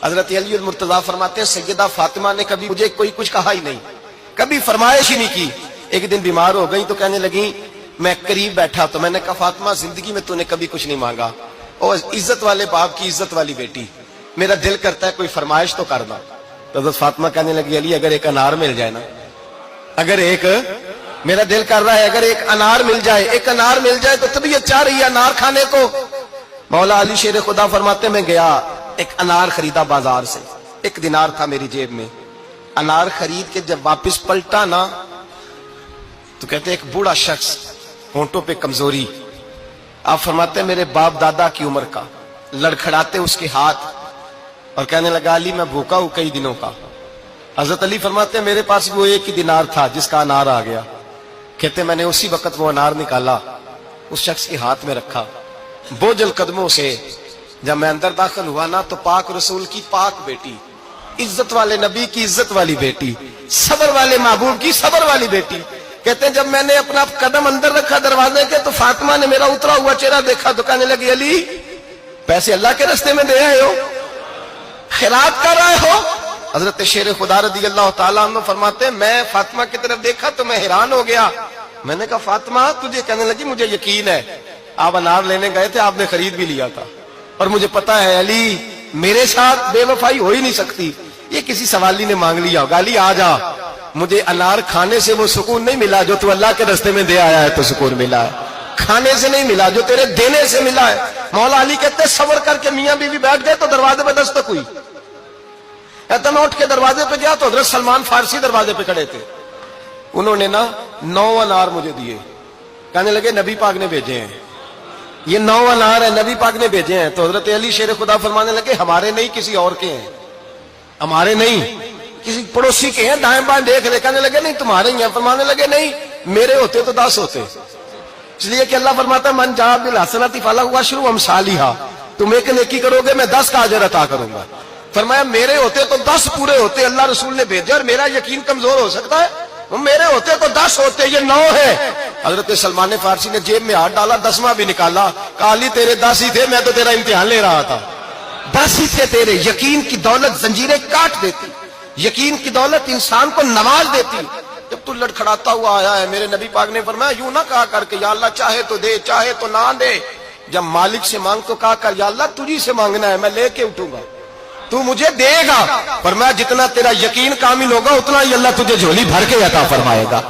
حضرت علی المرتضیٰ فرماتے ہیں سیدہ فاطمہ نے کبھی مجھے کوئی کچھ کہا ہی نہیں، کبھی فرمائش ہی نہیں کی. ایک دن بیمار ہو گئی تو کہنے لگی، میں قریب بیٹھا تو میں نے کہا فاطمہ زندگی میں تو نے کبھی کچھ نہیں مانگا، اور عزت والے باپ کی عزت والی بیٹی، میرا دل کرتا ہے کوئی فرمائش تو کر دو. تو حضرت فاطمہ کہنے لگی علی اگر ایک انار مل جائے نا، اگر ایک، میرا دل کر رہا ہے اگر ایک انار مل جائے، ایک انار مل جائے تو طبیعت چاہ رہی ہے انار کھانے کو. مولا علی شیر خدا فرماتے میں گیا ایک انار خریدا بازار سے، 1 دینار تھا میری جیب میں. انار خرید کے جب واپس پلٹا نا تو کہتے ایک بوڑھا شخص، ہونٹوں پہ کمزوری، آپ فرماتے ہیں میرے باپ دادا کی عمر کا، لڑکھڑاتے اس کے ہاتھ اور کہنے لگا علی میں بھوکا ہوں کئی دنوں کا. حضرت علی فرماتے ہیں میرے پاس وہ 1 ہی دینار تھا جس کا انار آ گیا. کہتے میں نے اسی وقت وہ انار نکالا، اس شخص کے ہاتھ میں رکھا، بوجھل قدموں سے جب میں اندر داخل ہوا نا تو پاک رسول کی پاک بیٹی، عزت والے نبی کی عزت والی بیٹی، صبر والے محبوب کی صبر والی بیٹی. کہتے ہیں جب میں نے اپنا قدم اندر رکھا دروازے کے تو فاطمہ نے میرا اترا ہوا چہرہ دیکھا تو کہنے لگی علی پیسے اللہ کے راستے میں دے آئے ہو، خیرات کر رہے ہو. حضرت شیر خدا رضی اللہ تعالیٰ عنہ فرماتے ہیں میں فاطمہ کی طرف دیکھا تو میں حیران ہو گیا. میں نے کہا فاطمہ تجھے، کہنے لگی مجھے یقین ہے آپ انار لینے گئے تھے، آپ نے خرید بھی لیا تھا، اور مجھے پتا ہے علی میرے ساتھ بے وفائی ہو ہی نہیں سکتی، یہ کسی سوالی نے مانگ لیا ہوگا. علی آ جا، مجھے انار کھانے سے وہ سکون نہیں ملا جو تو اللہ کے راستے میں دے آیا ہے تو سکون ملا ہے، کھانے سے نہیں ملا جو تیرے دینے سے ملا ہے. مولا علی کہتے ہیں صبر کر کے میاں بیوی بیٹھ گئے تو دروازے پہ دستک ہوئی. کہتا میں اٹھ کے دروازے پہ گیا تو حضرت سلمان فارسی دروازے پہ کھڑے تھے. انہوں نے نا 9 انار مجھے دیے، کہنے لگے نبی پاک نے بھیجے ہیں، یہ 9 انار ہے نبی پاک نے بھیجے ہیں. تو حضرت علی شیر خدا فرمانے لگے ہمارے نہیں کسی اور کے ہیں، ہمارے نہیں کسی پڑوسی کے ہیں، دائیں بائیں دیکھ رہے. کہنے لگے نہیں تمہارے ہی ہیں. فرمانے لگے نہیں میرے ہوتے تو 10 ہوتے، اس لیے کہ اللہ فرماتا ہے من جاء بالحسنۃ فلہ عشر امثالھا، تم ایک نیکی کرو گے میں 10 کا اجر عطا کروں گا. فرمایا میرے ہوتے تو 10 پورے ہوتے، اللہ رسول نے بھیجا اور میرا یقین کمزور ہو سکتا ہے، میرے ہوتے تو 10 ہوتے، یہ 9 ہے. حضرت سلمان فارسی نے جیب میں ہاتھ ڈالا، 10واں بھی نکالا، کہا علی تیرے 10 ہی تھے، میں تو تیرا امتحان لے رہا تھا. 10 ہی تھے تیرے. یقین کی دولت زنجیریں کاٹ دیتی، یقین کی دولت انسان کو نواز دیتی. جب تو لڑکھڑاتا ہوا آیا ہے میرے نبی پاک نے فرمایا یوں نہ کہا کر کے یا اللہ چاہے تو دے چاہے تو نہ دے، جب مالک سے مانگ تو کہا کر یا اللہ تجھی سے مانگنا ہے، میں لے کے اٹھوں گا، تو مجھے دے گا. فرمایا جتنا تیرا یقین کامل ہوگا اتنا ہی اللہ تجھے جھولی بھر کے عطا فرمائے گا.